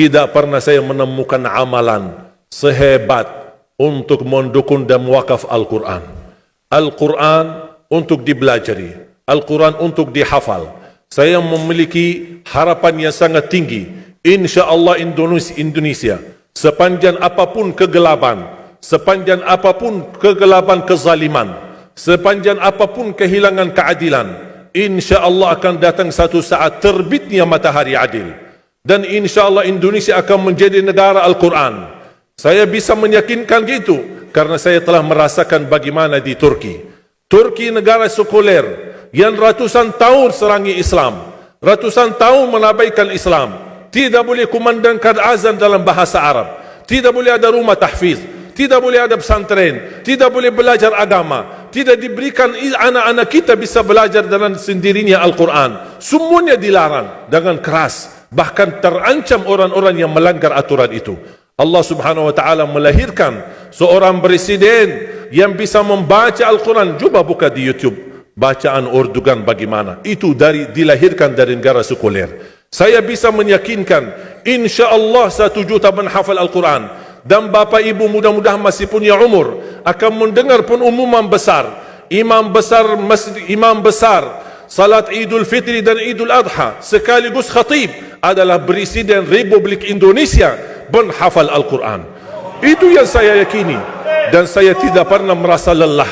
tidak pernah saya menemukan amalan sehebat untuk mendukung dan mewakaf Al-Quran. Al-Quran untuk dibelajari, Al-Quran untuk dihafal. Saya memiliki harapan yang sangat tinggi. InsyaAllah Indonesia, sepanjang apapun kegelapan, sepanjang apapun kegelapan kezaliman, sepanjang apapun kehilangan keadilan, InsyaAllah akan datang satu saat terbitnya matahari adil. Dan InsyaAllah Indonesia akan menjadi negara Al-Quran. Saya bisa meyakinkan gitu karena saya telah merasakan bagaimana di Turki. Turki negara sekuler yang ratusan tahun serangi Islam, ratusan tahun menabaikan Islam, tidak boleh kumandangkan azan dalam bahasa Arab, tidak boleh ada rumah tahfiz, tidak boleh ada pesantren, tidak boleh belajar agama, tidak diberikan anak-anak kita bisa belajar dengan sendirinya Al-Quran. Semuanya dilarang dengan keras, bahkan terancam orang-orang yang melanggar aturan itu. Allah Subhanahu wa taala melahirkan seorang presiden yang bisa membaca Al-Quran. Coba buka di YouTube bacaan Erdogan bagaimana. Itu dilahirkan dari negara sekuler. Saya bisa meyakinkan insya-Allah 1 juta menghafal Al-Quran, dan bapa ibu mudah-mudahan masih punya umur akan mendengar pengumuman besar imam besar salat Idul Fitri dan Idul Adha sekaligus khatib adalah Presiden Republik Indonesia menghafal Al-Quran. Itu yang saya yakini, dan saya tidak pernah merasa lelah.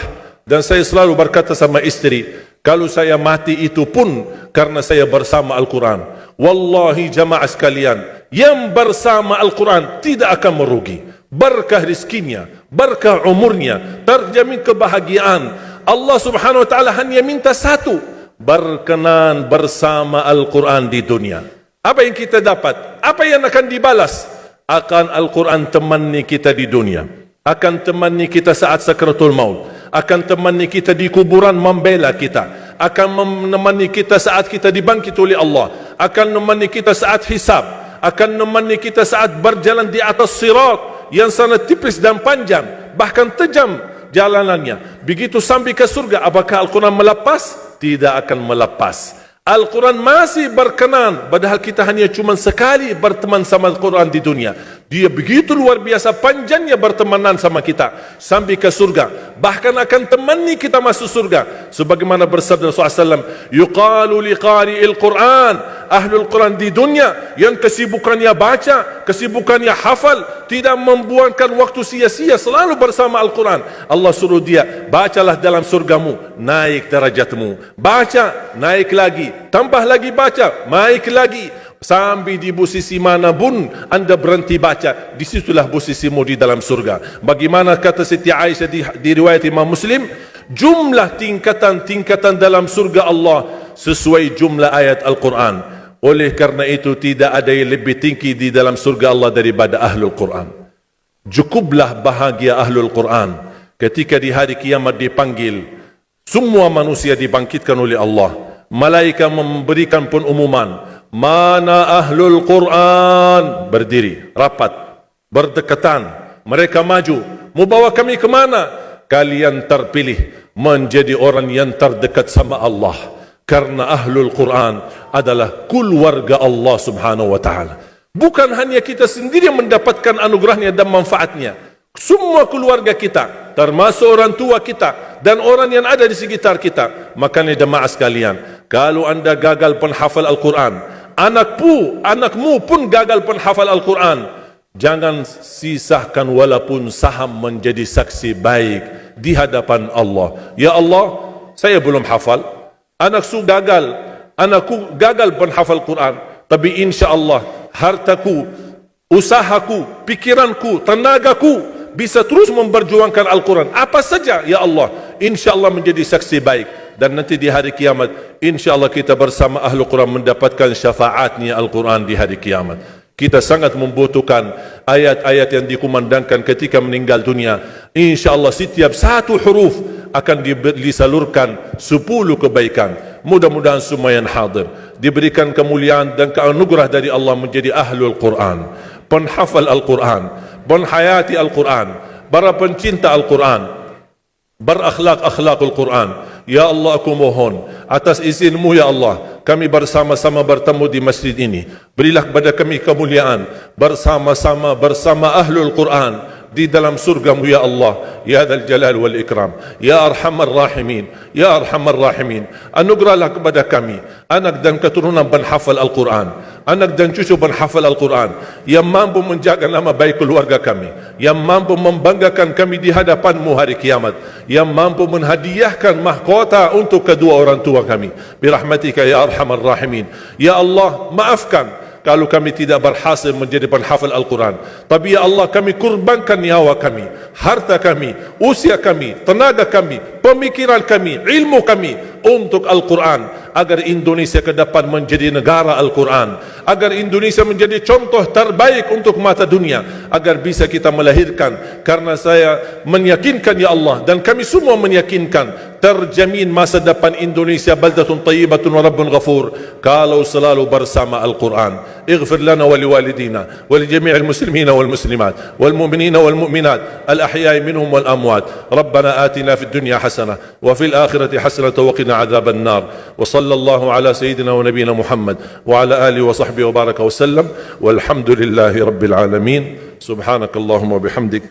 Dan saya selalu berkata sama istri, kalau saya mati itu pun karena saya bersama Al-Quran. Wallahi jamaah sekalian, yang bersama Al-Quran tidak akan merugi. Berkah rizkinya, berkah umurnya, terjamin kebahagiaan. Allah Subhanahu wa taala hanya minta satu, berkenan bersama Al-Quran di dunia. Apa yang kita dapat? Apa yang akan dibalas? Akan Al-Quran temani kita di dunia, akan temani kita saat sakratul maut, akan temani kita di kuburan membela kita, akan menemani kita saat kita dibangkit oleh Allah, akan menemani kita saat hisab, akan menemani kita saat berjalan di atas sirat yang sangat tipis dan panjang, bahkan tajam jalanannya. Begitu sampai ke surga, apakah Al-Quran melepas? Tidak akan melepas. Al-Quran masih berkenan, padahal kita hanya cuma sekali berteman sama Al-Quran di dunia. Dia begitu luar biasa panjangnya bertemanan sama kita sampai ke surga, bahkan akan temani kita masuk surga. Sebagaimana bersabda Rasulullah SAW, yuqalu liqari'il Quran, ahlul Quran di dunia yang kesibukannya baca, kesibukannya hafal, tidak membuangkan waktu sia-sia, selalu bersama Al-Quran. Allah suruh dia, bacalah dalam surgamu, naik derajatmu. Baca, naik lagi, tambah lagi baca, naik lagi, sampai di posisi mana pun anda berhenti baca, disitulah posisimu di dalam surga. Bagaimana kata Siti Aisyah di riwayat Imam Muslim, jumlah tingkatan-tingkatan dalam surga Allah sesuai jumlah ayat Al-Quran. Oleh karena itu tidak ada yang lebih tinggi di dalam surga Allah daripada Ahlul Quran. Cukuplah bahagia Ahlul Quran ketika di hari kiamat dipanggil, semua manusia dibangkitkan oleh Allah. Malaikat memberikan pengumuman, mana Ahlul Quran? Berdiri, rapat, berdekatan. Mereka maju, mau bawa kami ke mana? Kalian terpilih menjadi orang yang terdekat sama Allah, karena Ahlul Quran adalah keluarga Allah Subhanahu wa taala. Bukan hanya kita sendiri yang mendapatkan anugerahnya dan manfaatnya, semua keluarga kita, termasuk orang tua kita dan orang yang ada di sekitar kita. Makanya jemaah sekalian, kalau anda gagal penghafal Al-Quran, anakmu pun gagal penghafal Al-Quran, jangan sisakan walaupun saham menjadi saksi baik di hadapan Allah. Ya Allah, saya belum hafal, anakku gagal penghafal Quran, tapi insya Allah hartaku, usahaku, pikiranku, tenagaku bisa terus memperjuangkan Al-Quran. Apa saja ya Allah, insya Allah menjadi saksi baik. Dan nanti di hari kiamat, insya Allah kita bersama Ahlul Quran mendapatkan syafaatnya Al-Quran di hari kiamat. Kita sangat membutuhkan ayat-ayat yang dikumandangkan ketika meninggal dunia. Insya Allah setiap satu huruf akan disalurkan 10 kebaikan. Mudah-mudahan semua yang hadir diberikan kemuliaan dan keanugerah dari Allah menjadi Ahlul Quran, penghafal Al-Quran, penghayati Al-Quran, para pencinta Al-Quran, berakhlak-akhlakul Quran. Ya Allah, aku mohon atas izinmu ya Allah, kami bersama-sama bertemu di masjid ini. Berilah kepada kami kemuliaan, bersama-sama bersama ahlul Quran di dalam surgamu ya Allah, ya Dzal Jalal wal Ikram, ya Arhamar Rahimin, ya Arhamar Rahimin. Anugerahlah kepada kami anak dan keturunan penghafal Al-Quran, anak dan cucu penghafal Al-Quran yang mampu menjaga nama baik keluarga kami, yang mampu membanggakan kami di hadapanmu hari kiamat, yang mampu menghadiahkan mahkota untuk kedua orang tua kami. Birahmatika ya Arhamar Rahimin. Ya Allah, maafkan kalau kami tidak berhasil menjadi penghafal Al-Quran. Tapi ya Allah, kami kurbankan nyawa kami, harta kami, usia kami, tenaga kami, pemikiran kami, ilmu kami untuk Al-Quran, agar Indonesia ke depan menjadi negara Al-Quran, agar Indonesia menjadi contoh terbaik untuk mata dunia, agar bisa kita melahirkan. Karena saya meyakinkan ya Allah, dan kami semua meyakinkan, terjamin masa depan Indonesia baldatun tayyibatun wa rabbun ghafur kalau selalu bersama Al-Quran. اغفر لنا ولوالدينا ولجميع المسلمين والمسلمات والمؤمنين والمؤمنات الأحياء منهم والأموات. ربنا آتنا في الدنيا حسنة وفي الآخرة حسنة وقنا عذاب النار. وصلى الله على سيدنا ونبينا محمد وعلى آله وصحبه وبارك وسلم والحمد لله رب العالمين. سبحانك اللهم وبحمدك.